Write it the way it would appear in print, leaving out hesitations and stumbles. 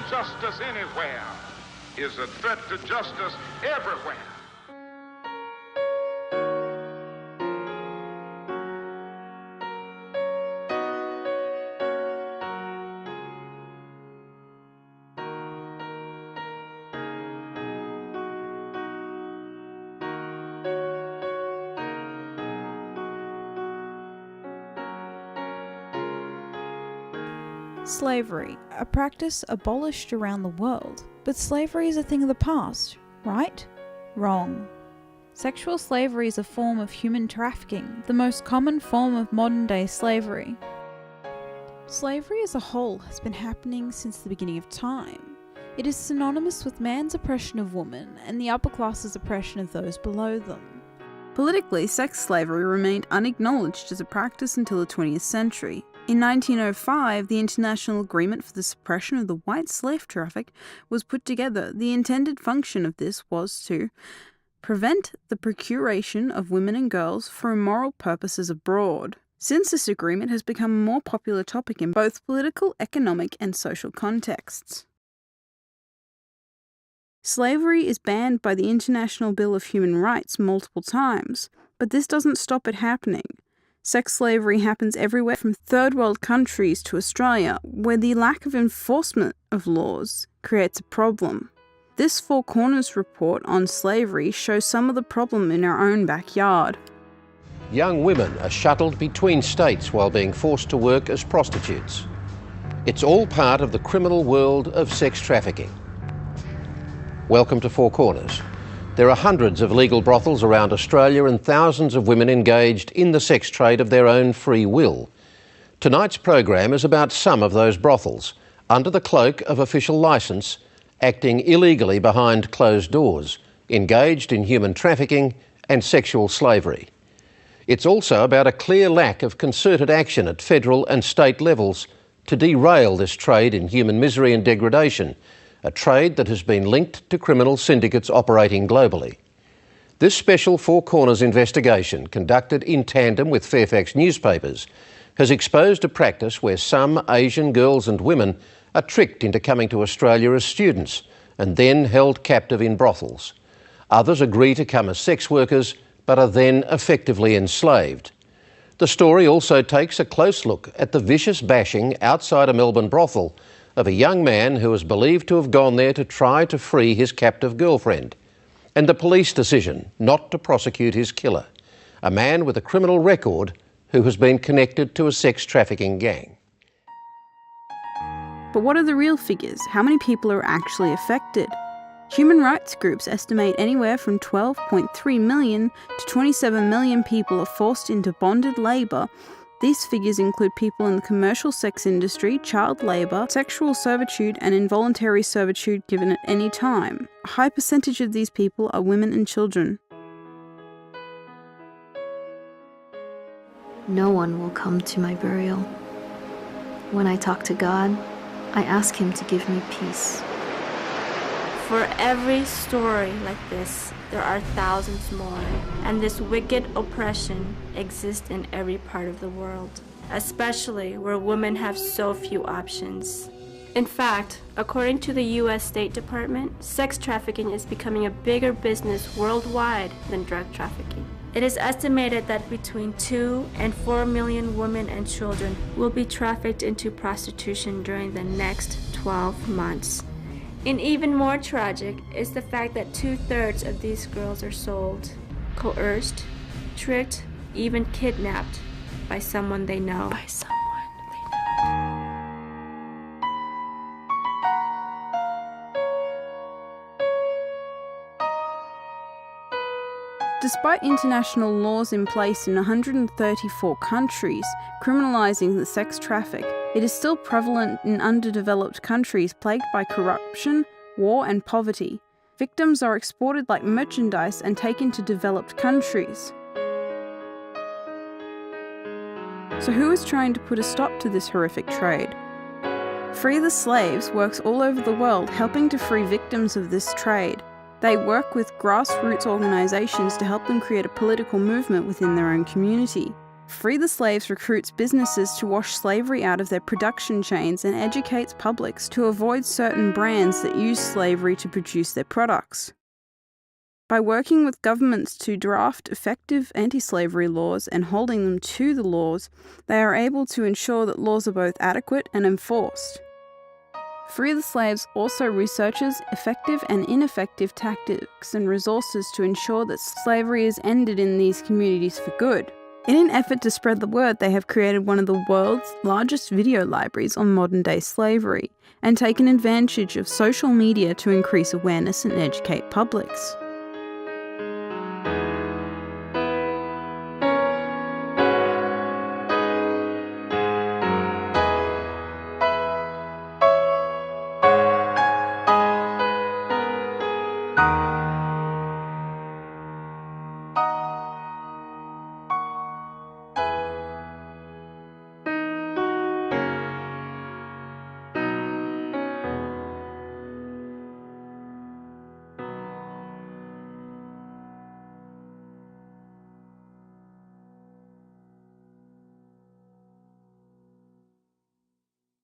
injustice anywhere is a threat to justice everywhere. Slavery, a practice abolished around the world. But slavery is a thing of the past, right? Wrong. Sexual slavery is a form of human trafficking, the most common form of modern-day slavery. Slavery as a whole has been happening since the beginning of time. It is synonymous with man's oppression of women and the upper class's oppression of those below them. Politically, sex slavery remained unacknowledged as a practice until the 20th century. In 1905, the International Agreement for the Suppression of the White Slave Traffic was put together. The intended function of this was to prevent the procuration of women and girls for immoral purposes abroad. Since this agreement has become a more popular topic in both political, economic, and social contexts. Slavery is banned by the International Bill of Human Rights multiple times, but this doesn't stop it happening. Sex slavery happens everywhere from third world countries to Australia, where the lack of enforcement of laws creates a problem. This Four Corners report on slavery shows some of the problem in our own backyard. Young women are shuttled between states while being forced to work as prostitutes. It's all part of the criminal world of sex trafficking. Welcome to Four Corners. There are hundreds of legal brothels around Australia and thousands of women engaged in the sex trade of their own free will. Tonight's program is about some of those brothels, under the cloak of official licence, acting illegally behind closed doors, engaged in human trafficking and sexual slavery. It's also about a clear lack of concerted action at federal and state levels to derail this trade in human misery and degradation, a trade that has been linked to criminal syndicates operating globally. This special Four Corners investigation, conducted in tandem with Fairfax newspapers, has exposed a practice where some Asian girls and women are tricked into coming to Australia as students and then held captive in brothels. Others agree to come as sex workers but are then effectively enslaved. The story also takes a close look at the vicious bashing outside a Melbourne brothel of a young man who is believed to have gone there to try to free his captive girlfriend, and the police decision not to prosecute his killer, a man with a criminal record who has been connected to a sex trafficking gang. But what are the real figures? How many people are actually affected? Human rights groups estimate anywhere from 12.3 million to 27 million people are forced into bonded labour. These figures include people in the commercial sex industry, child labour, sexual servitude and involuntary servitude given at any time. A high percentage of these people are women and children. No one will come to my burial. When I talk to God, I ask Him to give me peace. For every story like this, there are thousands more, and this wicked oppression exists in every part of the world, especially where women have so few options. In fact, according to the U.S. State Department, sex trafficking is becoming a bigger business worldwide than drug trafficking. It is estimated that between 2 and 4 million women and children will be trafficked into prostitution during the next 12 months. And even more tragic is the fact that 2/3 of these girls are sold, coerced, tricked, even kidnapped by someone they know. Despite international laws in place in 134 countries criminalising the sex traffic, it is still prevalent in underdeveloped countries plagued by corruption, war and poverty. Victims are exported like merchandise and taken to developed countries. So who is trying to put a stop to this horrific trade? Free the Slaves works all over the world helping to free victims of this trade. They work with grassroots organisations to help them create a political movement within their own community. Free the Slaves recruits businesses to wash slavery out of their production chains and educates publics to avoid certain brands that use slavery to produce their products. By working with governments to draft effective anti-slavery laws and holding them to the laws, they are able to ensure that laws are both adequate and enforced. Free the Slaves also researches effective and ineffective tactics and resources to ensure that slavery is ended in these communities for good. In an effort to spread the word, they have created one of the world's largest video libraries on modern-day slavery and taken advantage of social media to increase awareness and educate publics.